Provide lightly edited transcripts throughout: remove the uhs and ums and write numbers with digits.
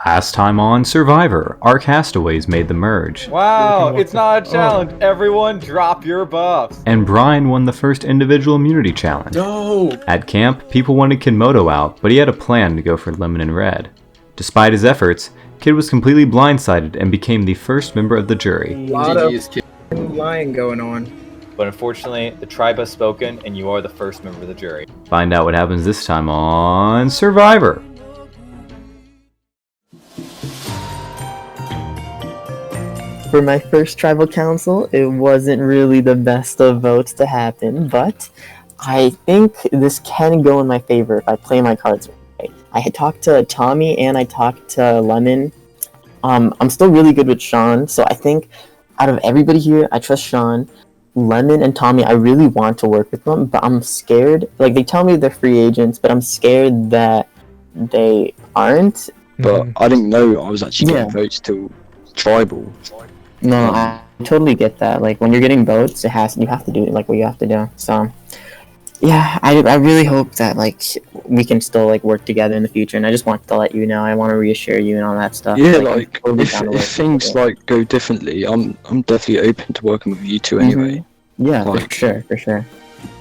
Last time on Survivor, our castaways made the merge. Wow, it's not a challenge. Everyone drop your buffs. And Brian won the first individual immunity challenge. No! At camp, people wanted Kidmodo out, but he had a plan to go for Lemon and Red. Despite his efforts, Kid was completely blindsided and became the first member of the jury. A lot of lying going on. But unfortunately, the tribe has spoken, and you are the first member of the jury. Find out what happens this time on Survivor. For my first tribal council, it wasn't really the best of votes to happen, but I think this can go in my favor if I play my cards right. I had talked to Tommy and I talked to Lemon. I'm still really good with Sean, so I think out of everybody here, I trust Sean. Lemon and Tommy, I really want to work with them, but I'm scared. Like, they tell me they're free agents, but I'm scared that they aren't. But I didn't know I was actually getting votes till tribal. No, I totally get that. Like, when you're getting votes, you have to do like what you have to do. So, yeah, I really hope that like we can still like work together in the future. And I just wanted to let you know. I want to reassure you and all that stuff. Yeah, like totally if things like go differently, I'm definitely open to working with you two anyway. Yeah, like, for sure.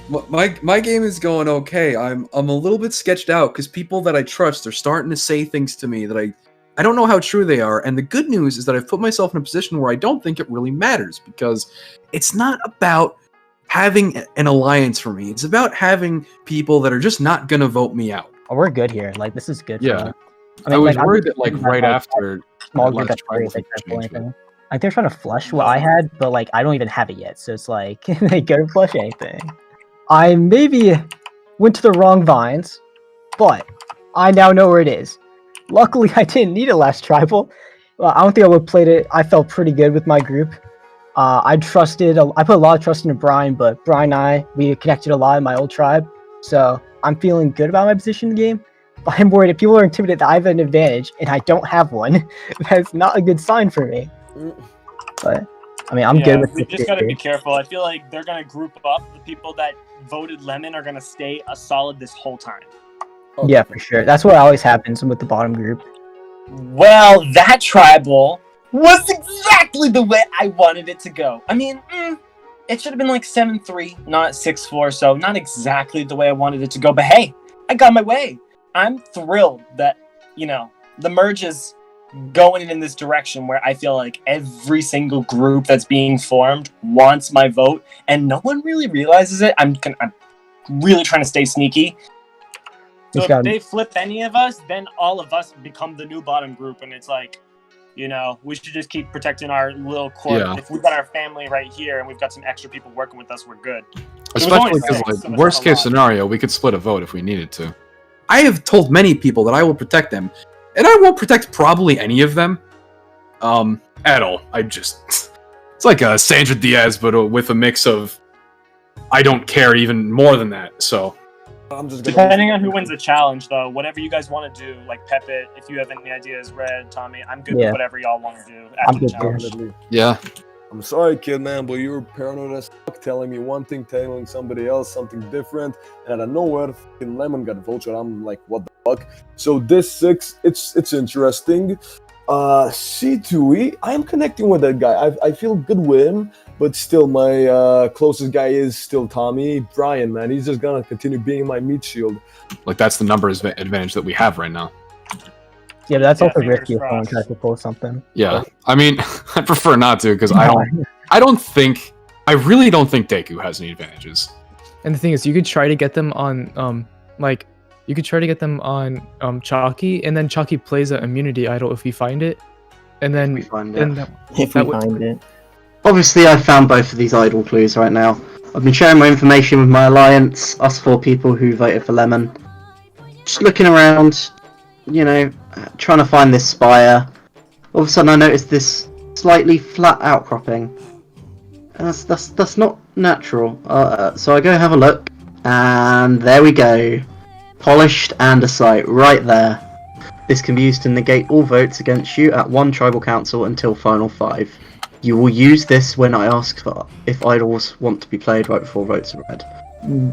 My game is going okay. I'm a little bit sketched out because people that I trust are starting to say things to me that I don't know how true they are, and the good news is that I've put myself in a position where I don't think it really matters, because it's not about having an alliance for me. It's about having people that are just not gonna vote me out. Oh, we're good here. Like, this is good. Yeah. I mean, was like, worried that, like, right after small that group last that's tribal great, thing like, changed it. like they're trying to flush what I had, but like I don't even have it yet. So it's like they couldn't flush anything. I maybe went to the wrong vines, but I now know where it is. Luckily, I didn't need it last tribal. I don't think I would have played it. I felt pretty good with my group. I put a lot of trust into Brian, but Brian and I, we connected a lot in my old tribe. So I'm feeling good about my position in the game. But I'm worried if people are intimidated that I have an advantage and I don't have one, that's not a good sign for me. But I mean, I'm good with we just gotta be careful. I feel like they're gonna group up. The people that voted Lemon are gonna stay solid this whole time. Okay. Yeah, for sure. That's what always happens with the bottom group. Well, that tribal was exactly the way I wanted it to go. I mean, it should have been like 7-3, not 6-4, so not exactly the way I wanted it to go. But hey, I got my way. I'm thrilled that, the merge is going in this direction where I feel like every single group that's being formed wants my vote, and no one really realizes it. I'm really trying to stay sneaky. So if they flip any of us, then all of us become the new bottom group, and it's like, we should just keep protecting our little core. Yeah. If we've got our family right here and we've got some extra people working with us, we're good. Especially because, worst case scenario, we could split a vote if we needed to. I have told many people that I will protect them, and I won't protect probably any of them. At all. It's like a Sandra Diaz, but with a mix of I don't care even more than that, so. Depending on who wins the challenge, though, whatever you guys want to do, like Pepit, if you have any ideas, Red, Tommy, I'm good with whatever y'all want to do after the challenge. Yeah. I'm sorry, kid, man, but you were paranoid as fuck, telling me one thing, telling somebody else something different, and out of nowhere, fucking Lemon got voted. I'm like, what the fuck? So this 6, it's interesting. C2E, I am connecting with that guy. I feel good with him, but still, my closest guy is still Tommy. Brian, man, he's just gonna continue being my meat shield. Like, that's the numbers advantage that we have right now. Yeah, but that's also risky if someone tries to pull something. Yeah, I mean, I prefer not to, because I really don't think Deku has any advantages. And the thing is, you could try to get them on, Chalky, and then Chalky plays an immunity idol if we find it, and then if we find it. Obviously, I've found both of these idol clues right now. I've been sharing my information with my alliance, us 4 people who voted for Lemon. Just looking around, trying to find this spire. All of a sudden, I noticed this slightly flat outcropping. And that's not natural. So I go have a look, and there we go. Polished andesite, right there. This can be used to negate all votes against you at one tribal council until final 5. You will use this when I ask for if idols want to be played right before votes are read.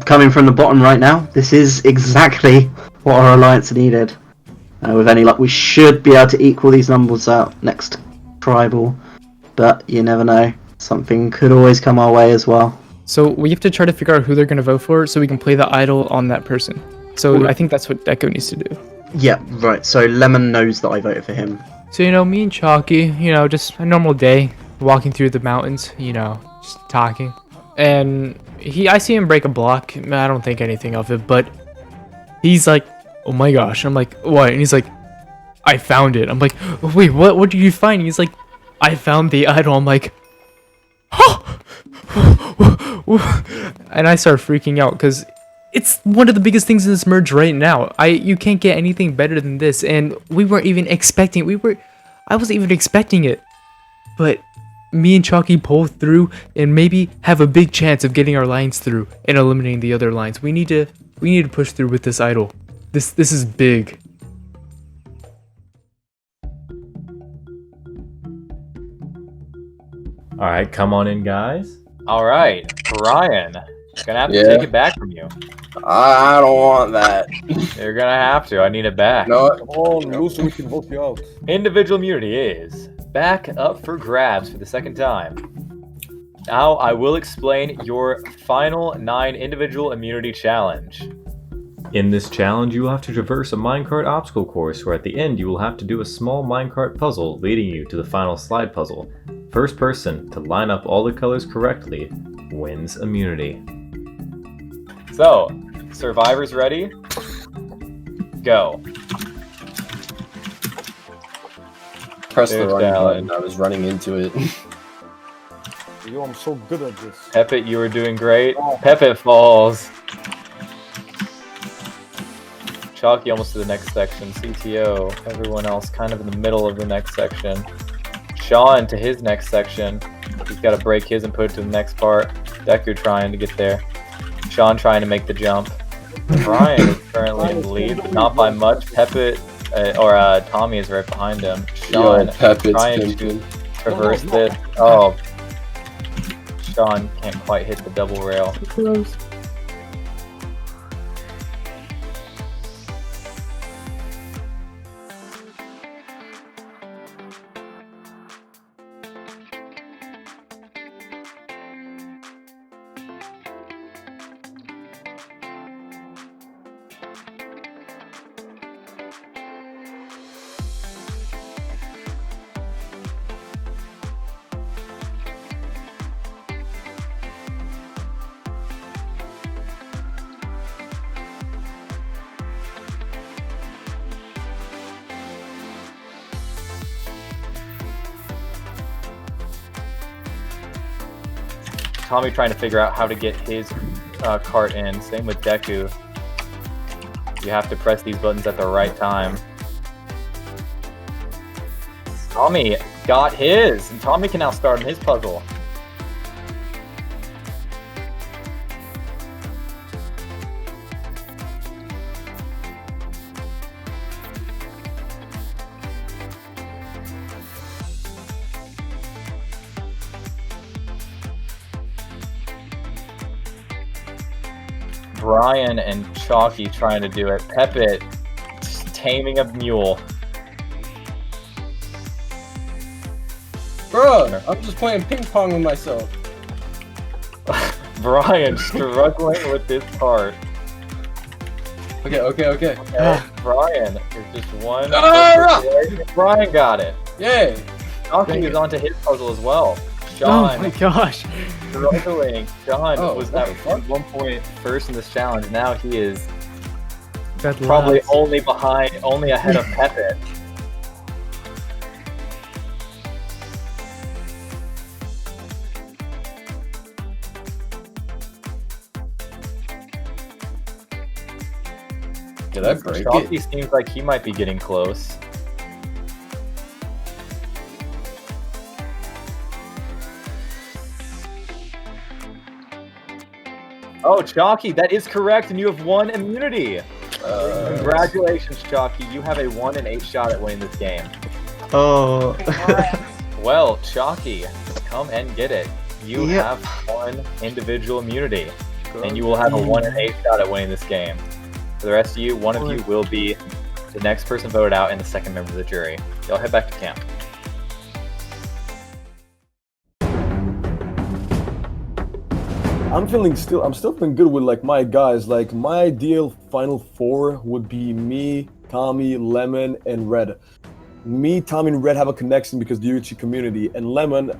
Coming from the bottom right now, this is exactly what our alliance needed. With any luck, we should be able to equal these numbers out next tribal, but you never know. Something could always come our way as well. So we have to try to figure out who they're going to vote for so we can play the idol on that person. So I think that's what Deku needs to do. Yeah, right. So Lemon knows that I voted for him. So, me and Chalky, just a normal day, walking through the mountains, just talking. And I see him break a block. I don't think anything of it, but he's like, oh my gosh. I'm like, what? And he's like, I found it. I'm like, wait, what did you find? And he's like, I found the idol. I'm like, oh! And I start freaking out because it's one of the biggest things in this merge right now. You can't get anything better than this, and we weren't even expecting. I wasn't even expecting it, but me and Chalky pull through and maybe have a big chance of getting our lines through and eliminating the other lines. We need to push through with this idol. This is big. All right, come on in, guys. All right, Ryan, gonna have to take it back from you. I don't want that. You're gonna have to. I need it back. No. Come on, Lucy, we can vote you out. Individual immunity is back up for grabs for the second time. Now I will explain your final 9 individual immunity challenge. In this challenge, you will have to traverse a minecart obstacle course where at the end you will have to do a small minecart puzzle leading you to the final slide puzzle. First person to line up all the colors correctly wins immunity. So, survivors ready? Go. Press the running button. I was running into it. Yo, I'm so good at this. Pepit, you were doing great. Pepit falls. Chalky almost to the next section. CTO. Everyone else kind of in the middle of the next section. Sean to his next section. He's got to break his and put it to the next part. Deku trying to get there. Sean trying to make the jump. Brian is currently in the lead, but not by much. Pepit Tommy is right behind him. Sean trying to traverse this. Oh, Sean can't quite hit the double rail. Tommy trying to figure out how to get his cart in. Same with Deku. You have to press these buttons at the right time. Tommy got his, and Tommy can now start on his puzzle. Brian and Chalky trying to do it. Pepit taming a mule. Bro, I'm just playing ping pong with myself. Brian struggling with this part. Okay. Brian is just one. Brian got it. Yay. Chalky is onto his puzzle as well. Sean. Oh my gosh. Struggling. Sean was at one point first in this challenge. Now he is probably only ahead of Pepit. Did I break Chalky it? seems like he might be getting close. Oh, Chalky, that is correct, and you have 1 immunity. Congratulations, Chalky. You have a 1 in 8 shot at winning this game. Oh. Well, Chalky, come and get it. You have 1 individual immunity, and you will have a 1 in 8 shot at winning this game. For the rest of you, one of you will be the next person voted out and the second member of the jury. Y'all head back to camp. I'm still feeling good with like my guys. Like my ideal final four would be me, Tommy, Lemon, and Red. Me, Tommy, and Red have a connection because the Uchi community, and Lemon,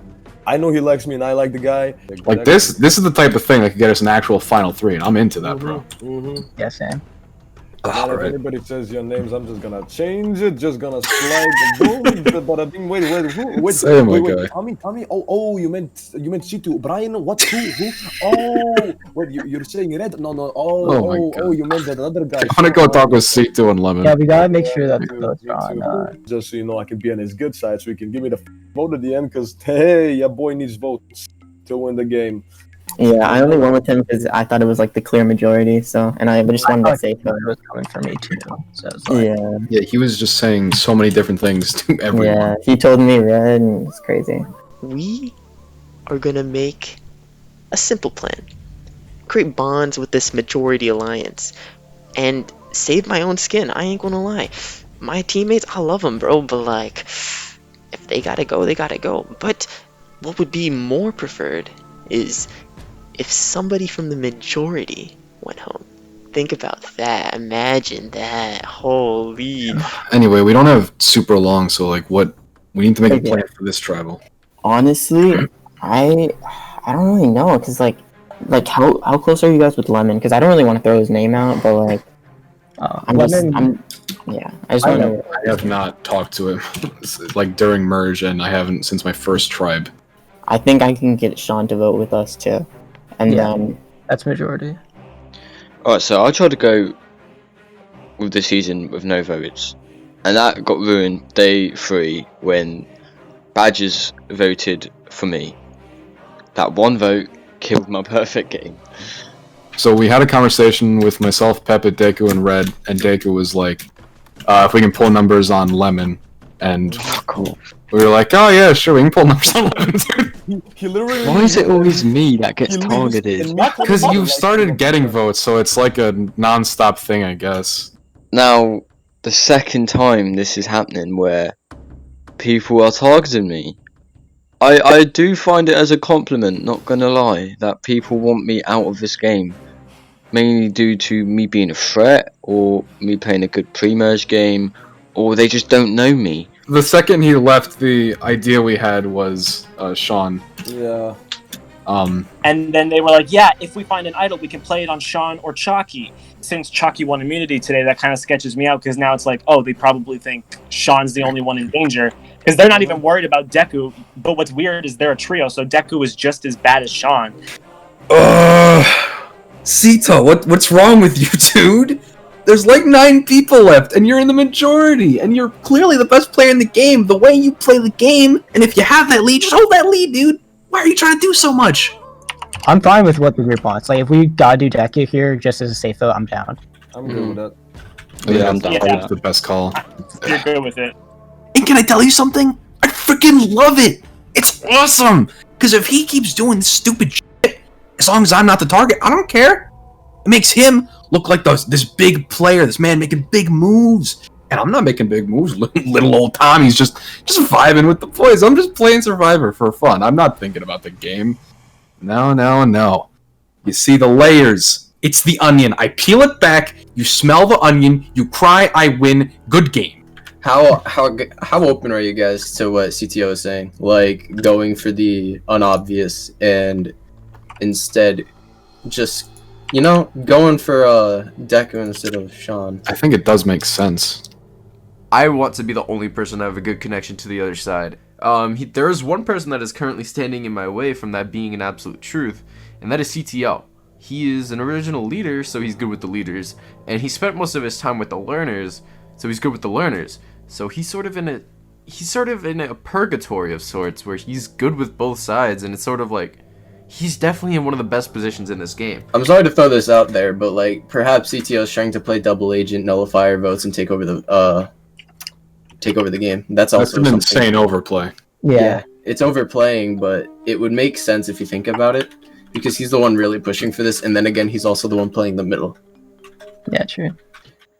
I know he likes me and I like the guy. Like this is the type of thing that could get us an actual final three, and I'm into that, bro. Yeah, Sam. If anybody says your names, I'm just gonna change it. Just gonna slide the boom. But I think wait, Tommy. Oh, you meant Chitu. Brian, what? Who? Oh, wait, you're saying Red? No. Oh, you meant that other guy. I want to go talk with C2 and Lemon. Yeah, we gotta make sure that votes are on. Just so you know, I can be on his good side, so he can give me the vote at the end. Cause hey, your boy needs votes to win the game. Yeah, I only went with him because I thought it was like the clear majority. So, and I just wanted to say it was coming from me too. So it's like, yeah, he was just saying so many different things to everyone. Yeah, he told me Red, and it's crazy. We are gonna make a simple plan, create bonds with this majority alliance, and save my own skin. I ain't gonna lie, my teammates, I love them, bro. But like, if they gotta go, they gotta go. But what would be more preferred is if somebody from the majority went home. Think about that. Imagine that. Holy. Anyway, we don't have super long, so like, what? We need to make a plan for this tribal. Honestly, I don't really know, cause like how close are you guys with Lemon? Cause I don't really want to throw his name out, but like, I just want to know. I have not talked to him like during merge, and I haven't since my first tribe. I think I can get Sean to vote with us too. And then that's majority. Alright, so I tried to go with the season with no votes, and that got ruined day 3 when Badgers voted for me. That one vote killed my perfect game. So we had a conversation with myself, Pepit, Deku, and Red, and Deku was like, if we can pull numbers on Lemon, and we were like, oh yeah, sure, we can pull numbers on Lemon, dude. He literally. Why is it always me that gets targeted? Because you've started getting votes, so it's like a non-stop thing, I guess. Now, the second time this is happening where people are targeting me, I do find it as a compliment, not gonna lie, that people want me out of this game. Mainly due to me being a threat, or me playing a good pre-merge game, or they just don't know me. The second he left, the idea we had was Sean. Yeah. And then they were like, yeah, if we find an idol, we can play it on Sean or Chalky. Since Chalky won immunity today, that kind of sketches me out, because now it's like, oh, they probably think Sean's the only one in danger, because they're not even worried about Deku. But what's weird is they're a trio, so Deku is just as bad as Sean. Sita, what's wrong with you, dude? There's like 9 people left, and you're in the majority, and you're clearly the best player in the game, the way you play the game, and if you have that lead, just hold that lead, dude! Why are you trying to do so much? I'm fine with what the group wants. Like, if we gotta do Deku here, just as a safe vote, I'm down. I'm good with that. Yeah, I'm down. That's the best call. You're good with it. And can I tell you something? I freaking love it! It's awesome! Because if he keeps doing this stupid shit, as long as I'm not the target, I don't care. It makes him look like this big player, this man making big moves. And I'm not making big moves. Little old Tommy's just vibing with the boys. I'm just playing Survivor for fun. I'm not thinking about the game. No. You see the layers. It's the onion. I peel it back. You smell the onion. You cry. I win. Good game. How open are you guys to what CTO is saying? Like going for the unobvious and instead just, going for Deku instead of Sean. I think it does make sense. I want to be the only person to have a good connection to the other side. There is one person that is currently standing in my way from that being an absolute truth, and that is CTO. He is an original leader, so he's good with the leaders, and he spent most of his time with the learners, so he's good with the learners. So he's sort of in a purgatory of sorts, where he's good with both sides, and it's sort of like he's definitely in one of the best positions in this game. I'm sorry to throw this out there, but like perhaps CTO is trying to play double agent, nullifier votes, and take over the game. That's also an insane overplay. Yeah, it's overplaying, but it would make sense if you think about it, because he's the one really pushing for this, and then again, he's also the one playing the middle. Yeah, true.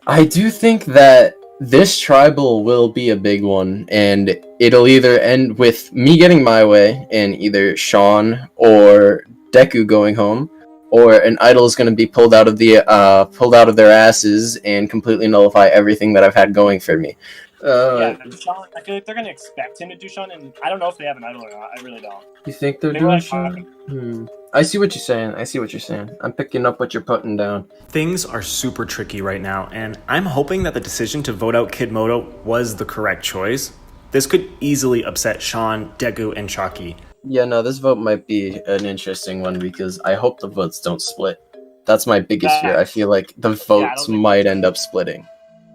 I do think that this tribal will be a big one, and it'll either end with me getting my way and either Sean or Deku going home, or an idol is going to be pulled out of their asses and completely nullify everything that I've had going for me. Yeah, Sean, I feel like they're gonna expect him to do Sean, and I don't know if they have an idol or not. I really don't. You think they're They doing were like, Sean? I see what you're saying. I'm picking up what you're putting down. Things are super tricky right now, and I'm hoping that the decision to vote out Kidmodo was the correct choice. This could easily upset Sean, Deku, and Chalky. Yeah, no, this vote might be an interesting one because I hope the votes don't split. That's my biggest fear. I feel like the votes might end up splitting.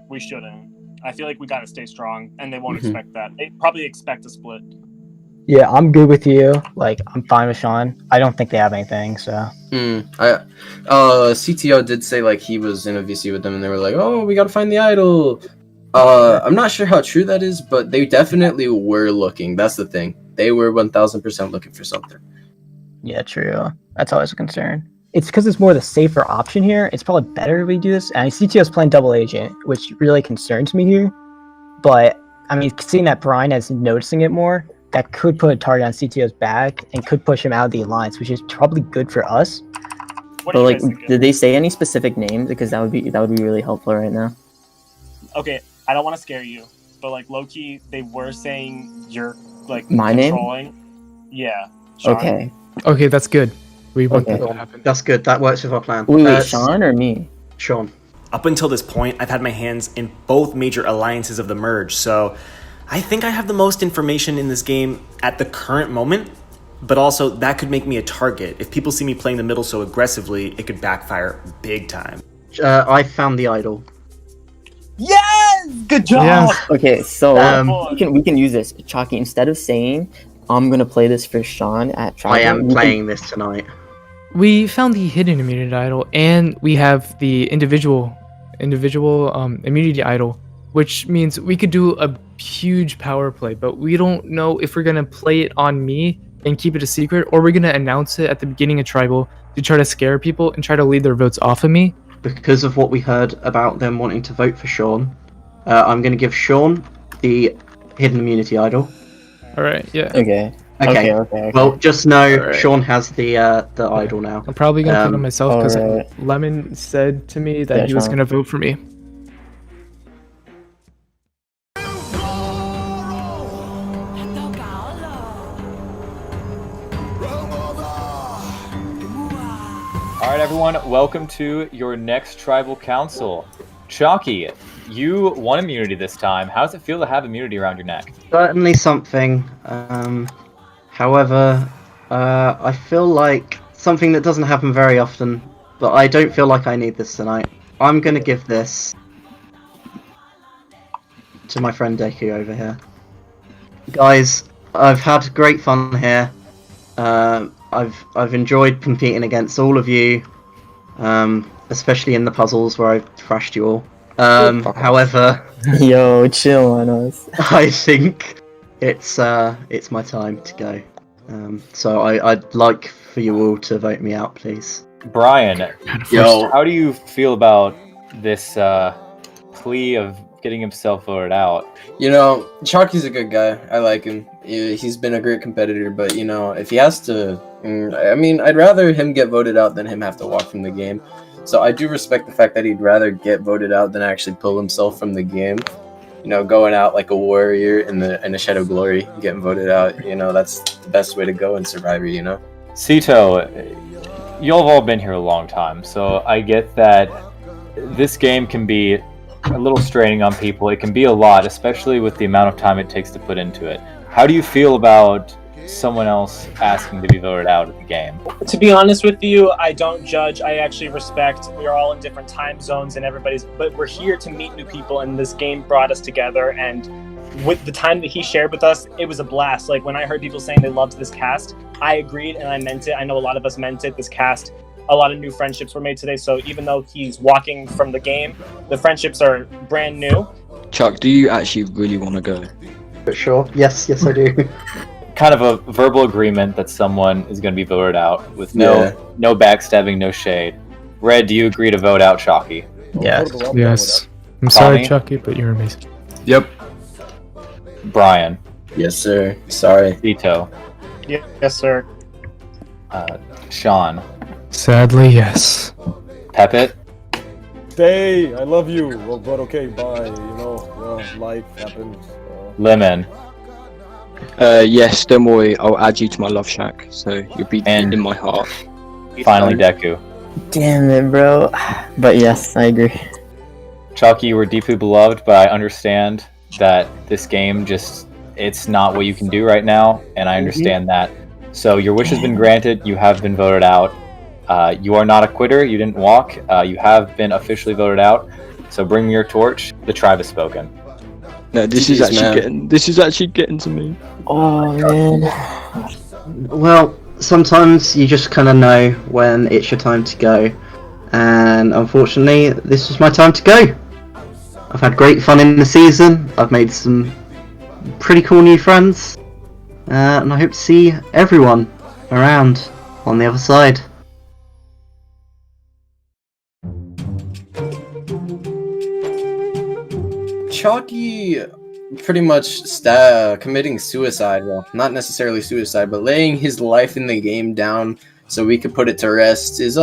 We shouldn't. I feel like we gotta stay strong, and they won't Mhm. expect that. They probably expect a split. Yeah, I'm good with you. Like, I'm fine with Sean. I don't think they have anything, so. CTO did say like he was in a VC with them, and they were like, "Oh, we gotta find the idol." I'm not sure how true that is, but they definitely were looking. That's the thing. They were 1000% looking for something. Yeah, true. That's always a concern. It's because it's more the safer option here. It's probably better if we do this. And CTO's playing double agent, which really concerns me here. But, I mean, seeing that Brian is noticing it more, that could put a target on CTO's back and could push him out of the alliance, which is probably good for us. But like, did they say any specific names? Because that would be really helpful right now. Okay, I don't want to scare you, but like low key, they were saying you're like My name? controlling. Yeah. Sean. Okay. Okay, that's good. We want Okay. that to happen. That's good. That works with our plan. Wait, Sean or me? Sean. Up until this point, I've had my hands in both major alliances of the merge, so I think I have the most information in this game at the current moment, but also that could make me a target. If people see me playing the middle so aggressively, it could backfire big time. I found the idol. Yes! Good job! Yeah. Okay, so Um, we can use this. Chalky, instead of saying, I'm going to play this for Sean at Tribal. I am playing this tonight. We found the hidden immunity idol, and we have the individual immunity idol, which means we could do a huge power play, but we don't know if we're gonna play it on me and keep it a secret, or we're gonna announce it at the beginning of Tribal to try to scare people and try to lead their votes off of me. Because of what we heard about them wanting to vote for Sean, I'm going to give Sean the hidden immunity idol. All right, yeah. Okay. Okay. Well, just know Alright. Sean has the idol now. I'm probably gonna put it on myself because alright. Lemon said to me that Yeah, he was Sean. gonna vote for me. All right, everyone, welcome to your next tribal council. Chalky, you won immunity this time. How does it feel to have immunity around your neck? Certainly something. However, I feel like something that doesn't happen very often, but I don't feel like I need this tonight. I'm going to give this to my friend Deku over here. Guys, I've had great fun here. I've enjoyed competing against all of you, especially in the puzzles where I've thrashed you all. However, Yo, chill on us. I think it's my time to go. So I'd like for you all to vote me out, please. Brian, how do you feel about this plea of getting himself voted out? You know, Chalky's a good guy. I like him. He's been a great competitor, but you know, if he has to, I mean, I'd rather him get voted out than him have to walk from the game. So I do respect the fact that he'd rather get voted out than actually pull himself from the game. You know, going out like a warrior in the Shadow Glory, getting voted out. You know, that's the best way to go in Survivor. You know. Cito, you've all been here a long time, so I get that this game can be a little straining on people. It can be a lot, especially with the amount of time it takes to put into it. How do you feel about someone else asking to be voted out of the game? To be honest with you, I don't judge. I actually respect. We are all in different time zones and but we're here to meet new people, and this game brought us together. And with the time that he shared with us, it was a blast. Like when I heard people saying they loved this cast, I agreed and I meant it. I know a lot of us meant it. This cast, a lot of new friendships were made today. So even though he's walking from the game, the friendships are brand new. Chuck, do you actually really want to go? Sure. Yes, I do. Kind of a verbal agreement that someone is going to be voted out with no backstabbing, no shade. Red, do you agree to vote out Chalky? Yes. I'm sorry, Tommy? Chucky, but you're amazing. Yep. Brian. Yes, sir. Sorry. Vito. Yes, sir. Sean. Sadly, yes. Pepit. Stay. I love you. Well, but okay, bye. Life happens. Lemon. Yes, don't worry. I'll add you to my love shack, so you'll be in my heart. Finally, Deku. Damn it, bro. But yes, I agree. Chalky, you were deeply beloved, but I understand that this game it's not what you can do right now, and I understand that. So your wish has been granted, you have been voted out. You are not a quitter, you didn't walk, you have been officially voted out. So bring me your torch, the tribe has spoken. No, this is actually getting to me. Oh man. Well, sometimes you just kind of know when it's your time to go, and unfortunately, this was my time to go. I've had great fun in the season. I've made some pretty cool new friends, and I hope to see everyone around on the other side. Chalky pretty much committing suicide. Well, not necessarily suicide, but laying his life in the game down so we could put it to rest is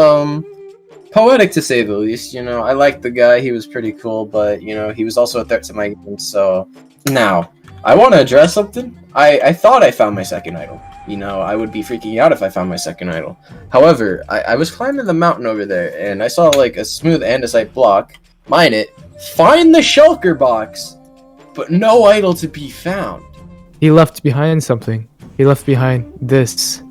poetic to say the least. I liked the guy, he was pretty cool, but he was also a threat to my game. So now I want to address something. I thought I found my second idol. I would be freaking out if I found my second idol. However, I was climbing the mountain over there and I saw like a smooth andesite block. Mine it. Find the shulker box, but no idol to be found. He left behind something. He left behind this.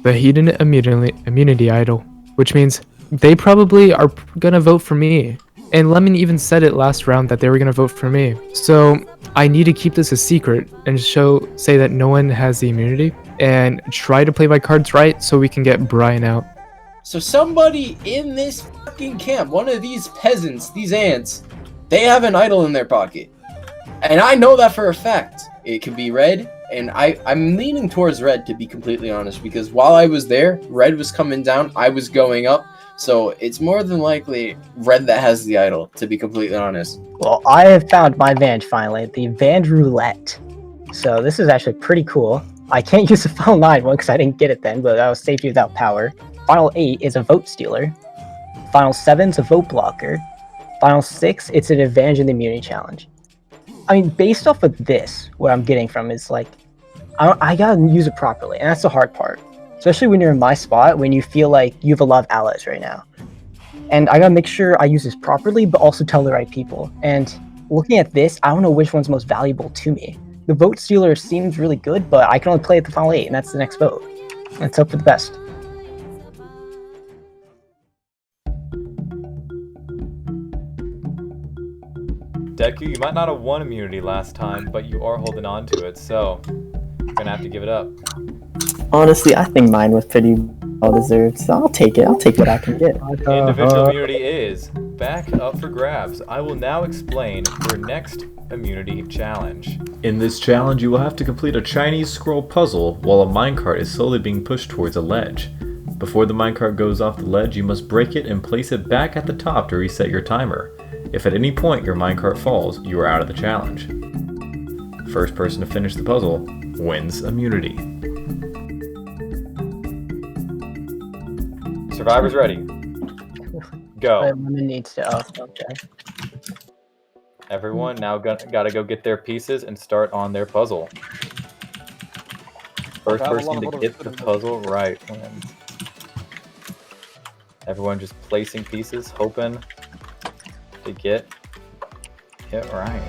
The hidden immunity idol. Which means they probably are gonna vote for me. And Lemon even said it last round that they were gonna vote for me. So I need to keep this a secret and say that no one has the immunity and try to play my cards right so we can get Brian out. So somebody in this fucking camp, one of these peasants, these ants, they have an idol in their pocket. And I know that for a fact. It could be Red, and I'm leaning towards Red, to be completely honest, because while I was there, Red was coming down, I was going up, so it's more than likely Red that has the idol, to be completely honest. Well, I have found my Vange finally, the Vange Roulette. So this is actually pretty cool. I can't use the Final 9 one because I didn't get it then, but that was safety without power. Final 8 is a vote stealer. Final 7 is a vote blocker. Final 6, it's an advantage in the immunity challenge. I mean, based off of this, what I'm getting from is like, I gotta use it properly, and that's the hard part. Especially when you're in my spot, when you feel like you have a lot of allies right now. And I gotta make sure I use this properly, but also tell the right people. And looking at this, I don't know which one's most valuable to me. The vote stealer seems really good, but I can only play at the final 8, and that's the next vote. Let's hope for the best. Deku, you might not have won immunity last time, but you are holding on to it, so you're gonna have to give it up. Honestly, I think mine was pretty well deserved, so I'll take it. I'll take what I can get. Individual immunity is back up for grabs. I will now explain your next immunity challenge. In this challenge, you will have to complete a Chinese scroll puzzle while a minecart is slowly being pushed towards a ledge. Before the minecart goes off the ledge, you must break it and place it back at the top to reset your timer. If at any point your minecart falls, you are out of the challenge. First person to finish the puzzle wins immunity. Survivors ready. Go. Lemon needs to. Okay. Everyone now gotta go get their pieces and start on their puzzle. First person to get the puzzle right wins. Everyone just placing pieces, hoping to get it right.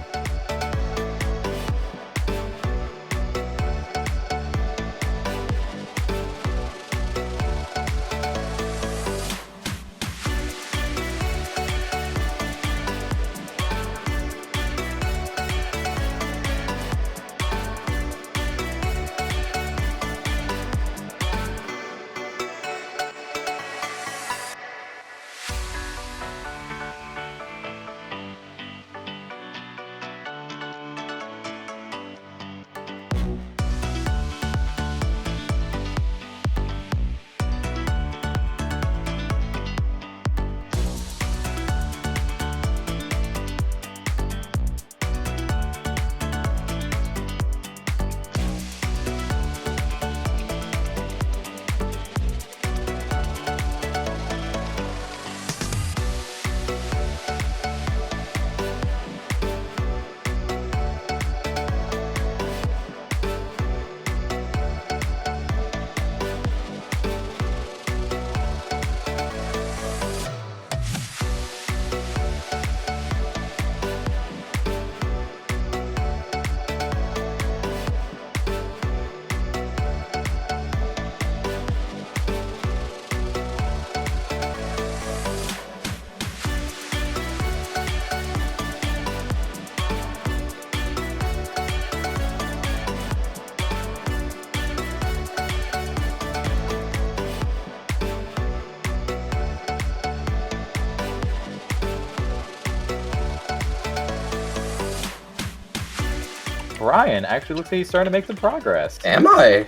Brian actually looks like he's starting to make some progress. Am I?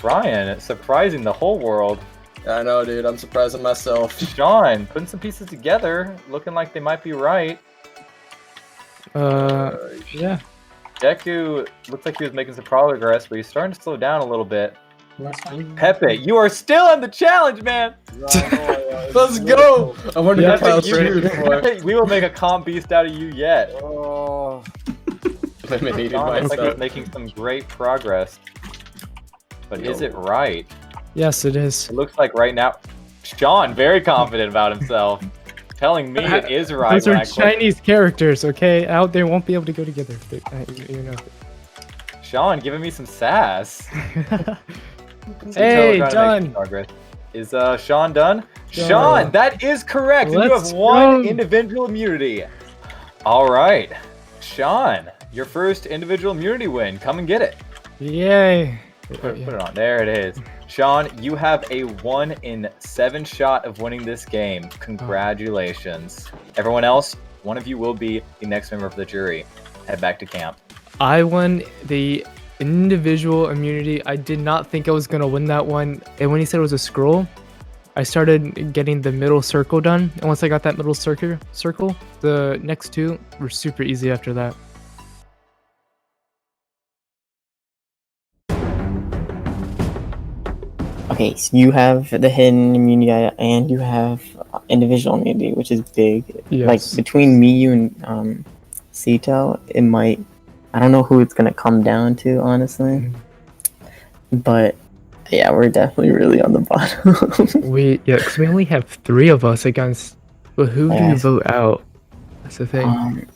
Brian, surprising the whole world. I know, dude. I'm surprising myself. Sean, putting some pieces together, looking like they might be right. Yeah. Deku looks like he was making some progress, but he's starting to slow down a little bit. Pepit, you are still in the challenge, man! Let's go! I wonder if Kyle's We will make a calm beast out of you yet. Oh. Eliminated Sean looks like myself. he's making some great progress. But is it right? Yes, it is. It looks like right now, Sean, very confident about himself, telling me it is right. Those when are I click. Chinese characters, okay? Out there won't be able to go together. You know. Sean, giving me some sass. Hey, Trying to make done. some progress. Is Sean done? Done. Sean, that is correct. And you Let's have one go. individual immunity. All right, Sean, your first individual immunity win. Come and get it. Yay. Put it on. There it is. Sean, you have a 1 in 7 shot of winning this game. Congratulations. Everyone else, one of you will be the next member of the jury. Head back to camp. I won the individual immunity. I did not think I was gonna win that one. And when he said it was a scroll, I started getting the middle circle done. And once I got that middle circle, the next two were super easy after that. Okay, so you have the hidden immunity and you have individual immunity, which is big. Yes. Like between me, you, and Sito, it might. I don't know who it's gonna come down to, honestly. But yeah, we're definitely really on the bottom. Because we only have 3 of us against. But who do you Yes. vote out? That's the thing.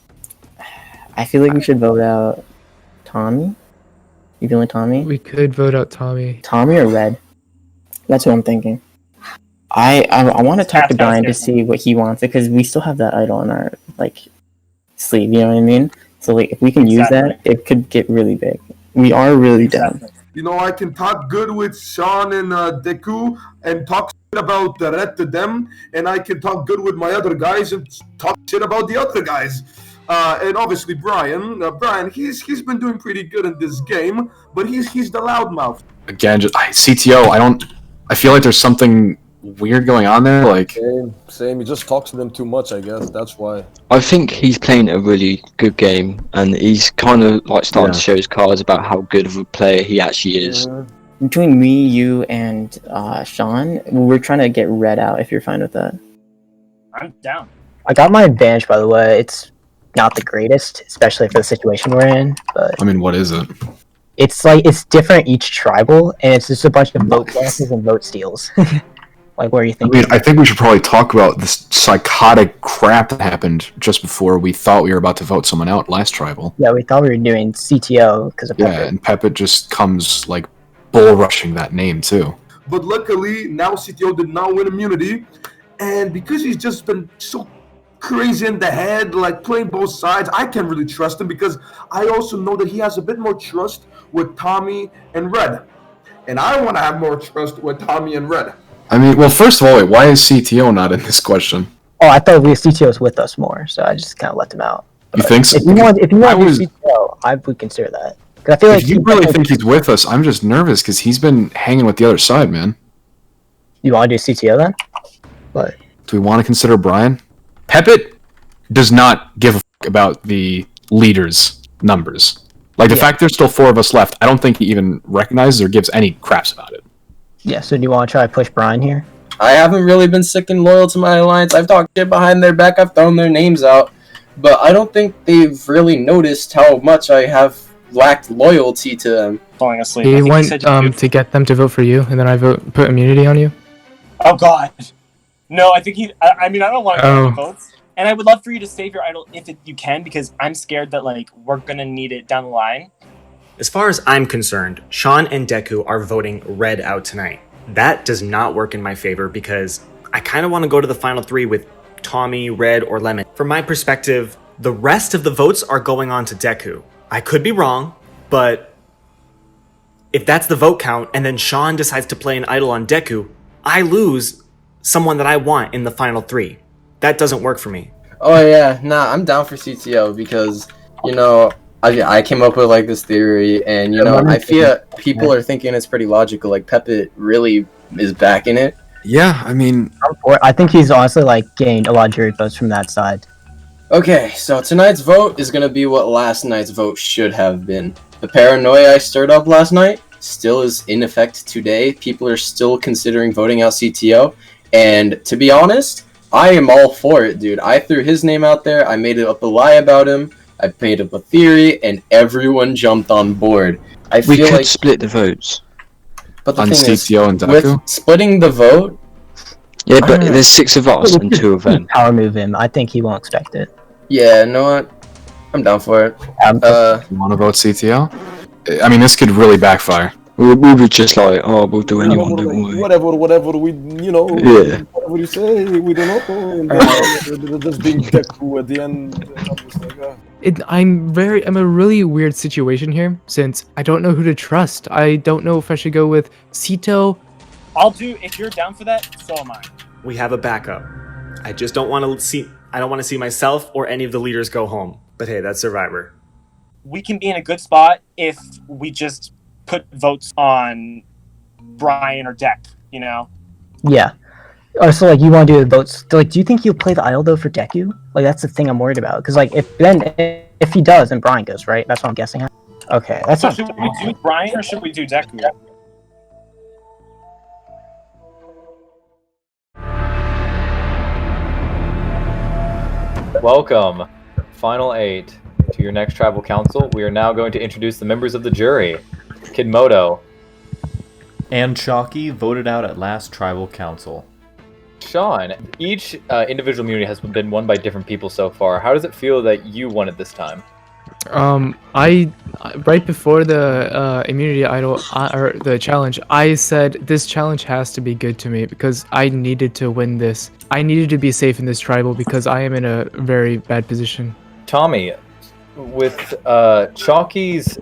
I feel like we should vote out Tommy. You feeling Tommy? We could vote out Tommy. Tommy or Red? That's what I'm thinking. I want to talk to Brian to see what he wants because we still have that idol in our sleeve. You know what I mean? So like, if we can use that, it could get really big. We are really down. You know, I can talk good with Sean and Deku and talk shit about the Red to them, and I can talk good with my other guys and talk shit about the other guys. And obviously Brian, he's been doing pretty good in this game, but he's the loudmouth. Again, CTO. I feel like there's something weird going on there. Like, Same. He just talks to them too much, I guess. That's why. I think he's playing a really good game, and he's kind of like starting to show his cards about how good of a player he actually is. Between me, you, and Sean, we're trying to get Red out. If you're fine with that. I'm down. I got my advantage, by the way. It's not the greatest, especially for the situation we're in. But I mean, what is it? it's different each tribal, and it's just a bunch of vote losses and vote steals. Like, where are you I thinking? mean, I think we should probably talk about this psychotic crap that happened just before we thought we were about to vote someone out last tribal. Yeah, we thought we were doing CTO because of Yeah, Pepit. and Pepit just comes like bull rushing that name too. But luckily, now CTO did not win immunity, and because he's just been so crazy in the head, like playing both sides, I can't really trust him because I also know that he has a bit more trust with Tommy and Red. And I want to have more trust with Tommy and Red. I mean, well, first of all, wait, why is CTO not in this question? Oh, I thought CTO was with us more, so I just kind of left him out. You think so? If you want to do was- CTO, I would consider that. 'Cause I feel like If you really think he's with us, I'm just nervous because he's been hanging with the other side, man. You want to do CTO then? But Do we want to consider Brian? Pepit does not give a fuck about the leaders' numbers. Like, the fact there's still 4 of us left, I don't think he even recognizes or gives any craps about it. yeah, so do you want to try to push Brian here? I haven't really been sticking loyal to my alliance. I've talked shit behind their back. I've thrown their names out. But I don't think they've really noticed how much I have lacked loyalty to them. Falling asleep. Do I you think want said you to get them to vote for you, and then I put immunity on you? Oh God. No, I think I mean, I don't want to Oh. votes. And I would love for you to save your idol if you can, because I'm scared that we're gonna need it down the line. As far as I'm concerned, Sean and Deku are voting Red out tonight. That does not work in my favor because I kind of want to go to the final 3 with Tommy, Red, or Lemon. From my perspective, the rest of the votes are going on to Deku. I could be wrong, but if that's the vote count and then Sean decides to play an idol on Deku, I lose someone that I want in the final 3. That doesn't work for me. Oh yeah, nah, I'm down for CTO because, I came up with like this theory, and you know, I feel people are thinking it's pretty logical. Like Pepit really is backing it. Yeah, I mean, I think he's honestly like gained a lot of jury votes from that side. Okay, so tonight's vote is gonna be what last night's vote should have been. The paranoia I stirred up last night still is in effect today. People are still considering voting out CTO, and to be honest, I am all for it, dude. I threw his name out there, I made up a lie about him, I made up a theory, and everyone jumped on board. I We feel could like split the votes. But the on thing is, CTO and with Deku. splitting the vote, Yeah, but there's 6 of us and 2 of them. Power move him. I think he won't expect it. yeah, you know what? I'm down for it. You want to vote CTO? I mean, this could really backfire. We were just like, oh, we'll do anyone, don't we? Whatever we, you know, Yeah. whatever you say, we don't know. And then just being Deku at the end. And I'm just like, I'm a really weird situation here since I don't know who to trust. I don't know if I should go with Sito. I'll do, if you're down for that, so am I. We have a backup. I just don't want to see myself or any of the leaders go home. But hey, that's Survivor. We can be in a good spot if we just put votes on Brian or Deck, you know? Yeah. Oh, so like you want to do the votes? Like, do you think he'll play the idol though for Deku? Like that's the thing I'm worried about. Because like if he does, then Brian goes, right? That's what I'm guessing. Okay, that's So not. should we do Brian or should we do Deku? Welcome, Final 8, to your next tribal council. We are now going to introduce the members of the jury. Kidmodo. And Chalky voted out at last tribal council. Sean, each individual immunity has been won by different people so far. How does it feel that you won it this time? I right before the immunity idol or the challenge, I said this challenge has to be good to me because I needed to win this. I needed to be safe in this tribal because I am in a very bad position. Tommy, with Chalky's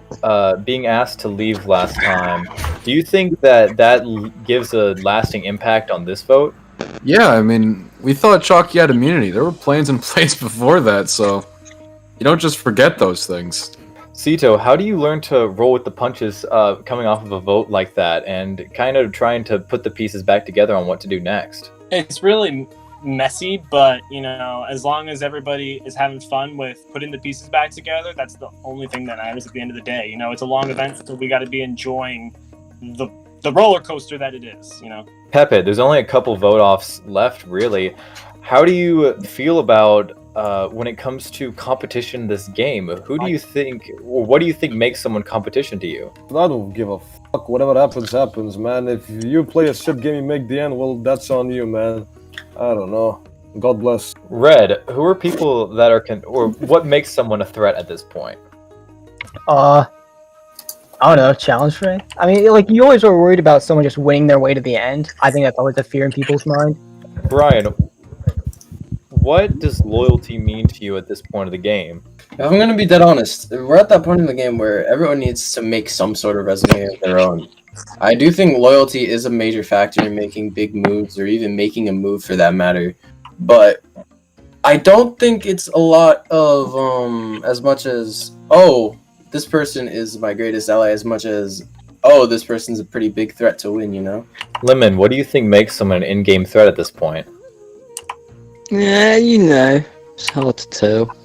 being asked to leave last time, do you think that gives a lasting impact on this vote? Yeah, I mean, we thought Chalky had immunity. There were plans in place before that, so you don't just forget those things. Sito, how do you learn to roll with the punches coming off of a vote like that and kind of trying to put the pieces back together on what to do next? It's really messy, but you know, as long as everybody is having fun with putting the pieces back together, that's the only thing that matters at the end of the day. You know, it's a long event, so we got to be enjoying the roller coaster that it is. You know, Pepit, there's only a couple vote-offs left, really. How do you feel about when it comes to competition in this game? Who do you think, or what do you think makes someone competition to you? I don't give a fuck. Whatever happens, happens, man. If you play a shit game and make the end, well, that's on you, man. I don't know. God bless. Red, who are people that are, or what makes someone a threat at this point? I don't know, challenge for me? I mean, like, you always are worried about someone just winning their way to the end. I think that's always a fear in people's mind. Brian, what does loyalty mean to you at this point of the game? if I'm gonna be dead honest, we're at that point in the game where everyone needs to make some sort of resume of their own. I do think loyalty is a major factor in making big moves, or even making a move for that matter. But I don't think it's a lot of as much as, oh, this person is my greatest ally, as much as, oh, this person's a pretty big threat to win, you know? Lemon, what do you think makes someone an in-game threat at this point? Yeah, you know, it's hard to tell.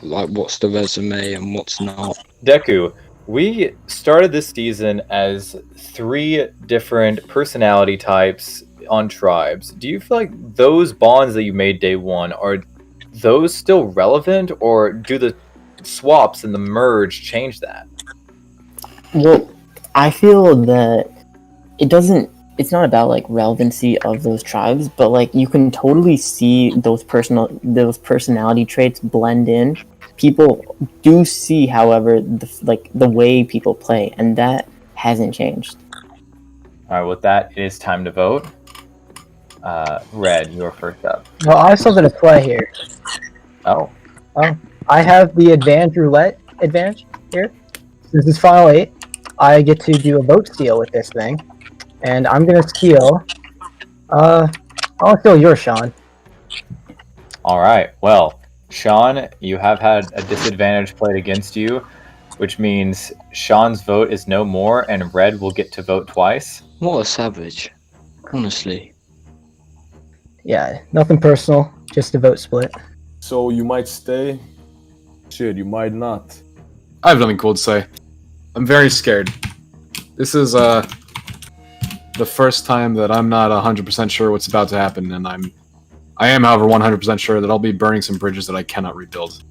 Like, what's the resume and what's not. Deku, we started this season as 3 different personality types on tribes. Do you feel like those bonds that you made day 1, are those still relevant, or do the swaps and the merge change that? Well, I feel that it's not about like relevancy of those tribes, but like you can totally see those personality traits blend in. People do see, however, the way people play, and that hasn't changed. All right, with that, it is time to vote. Red, you're first up. Well, I have something to play here. Oh. I have the roulette advantage here. This is Final 8. I get to do a vote steal with this thing. And I'm gonna steal... I'll steal yours, Sean. Alright, well, Sean, you have had a disadvantage played against you. which means Sean's vote is no more, and Red will get to vote twice. What a savage. Honestly. Yeah, nothing personal, just a vote split. So you might stay. Shit, you might not. I have nothing cool to say. I'm very scared. This is the first time that I'm not 100% sure what's about to happen, and I am, however, 100% sure that I'll be burning some bridges that I cannot rebuild.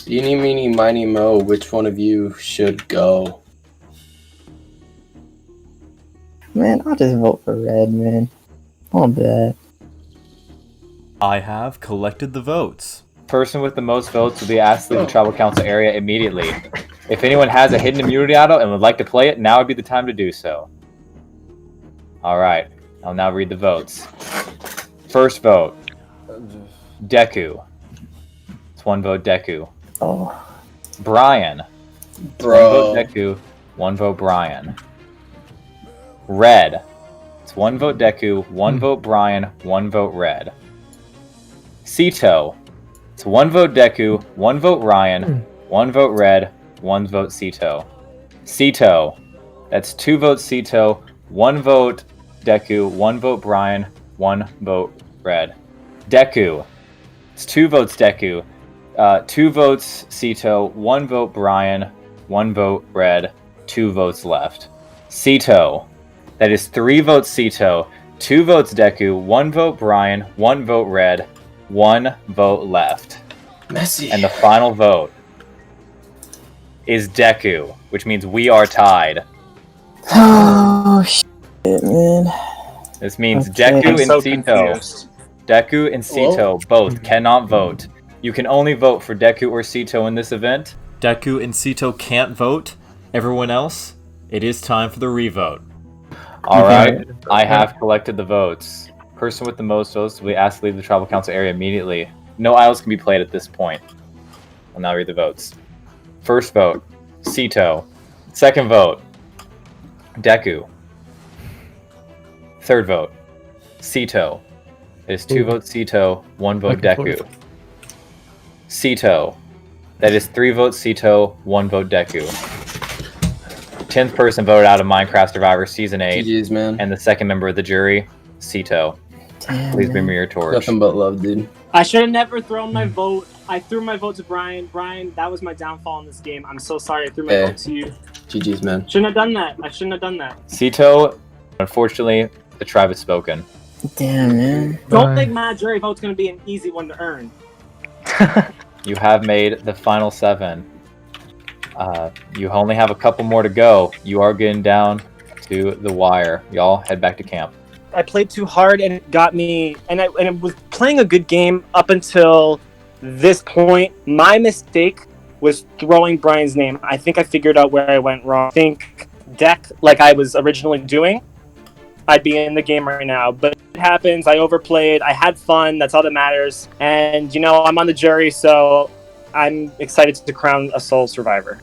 Eeny, meeny, miny, mo, which one of you should go? Man, I'll just vote for Red, man. I'll bet. I have collected the votes. Person with the most votes will be asked to leave the tribal council area immediately. If anyone has a hidden immunity auto and would like to play it, now would be the time to do so. Alright, I'll now read the votes. First vote, Deku. It's one vote Deku. Oh. Brian. Bro. One vote Deku, one vote Brian. Red. It's one vote Deku, one vote Brian, one vote Red. Sito. It's one vote Deku, one vote Ryan, one vote Red, one vote Sito. Sito. That's two votes Sito, one vote Deku, one vote Brian, one vote Red. Deku. It's two votes Deku, two votes Sito, one vote Brian, one vote Red, two votes left. Sito. That is three votes Sito, two votes Deku, one vote Brian, one vote Red, one vote left. Messy. And the final vote is Deku, which means we are tied. Oh, shit, man. This means Okay. Deku I'm and so Sito. Deku and Sito both cannot vote. You can only vote for Deku or Sito in this event. Deku and Sito can't vote. Everyone else, it is time for the revote. Alright, I have collected the votes. Person with the most votes will be asked to leave the tribal council area immediately. No idols can be played at this point. I'll now read the votes. First vote, Sito. Second vote, Deku. Third vote, Sito. It is two votes Sito, one vote Deku. Sito. That is three votes Sito, one vote Deku. 10th person voted out of Minecraft Survivor Season 8. GG's, man. And the second member of the jury, Sito. Please bring me your torch. Nothing but love, dude. I should have never thrown my vote. I threw my vote to Brian. Brian, that was my downfall in this game. I'm so sorry I threw my vote to you. GG's, man. Shouldn't have done that. I shouldn't have done that. Sito, unfortunately, the tribe has spoken. Damn, man. Don't think my jury vote's going to be an easy one to earn. You have made the final 7. You only have a couple more to go. You are getting down to the wire. Y'all head back to camp. I played too hard and it got me, and I was playing a good game up until this point. My mistake was throwing Brian's name. I think I figured out where I went wrong. I think deck, like I was originally doing, I'd be in the game right now. But it happens. I overplayed. I had fun. That's all that matters. And, you know, I'm on the jury, so I'm excited to crown a sole survivor.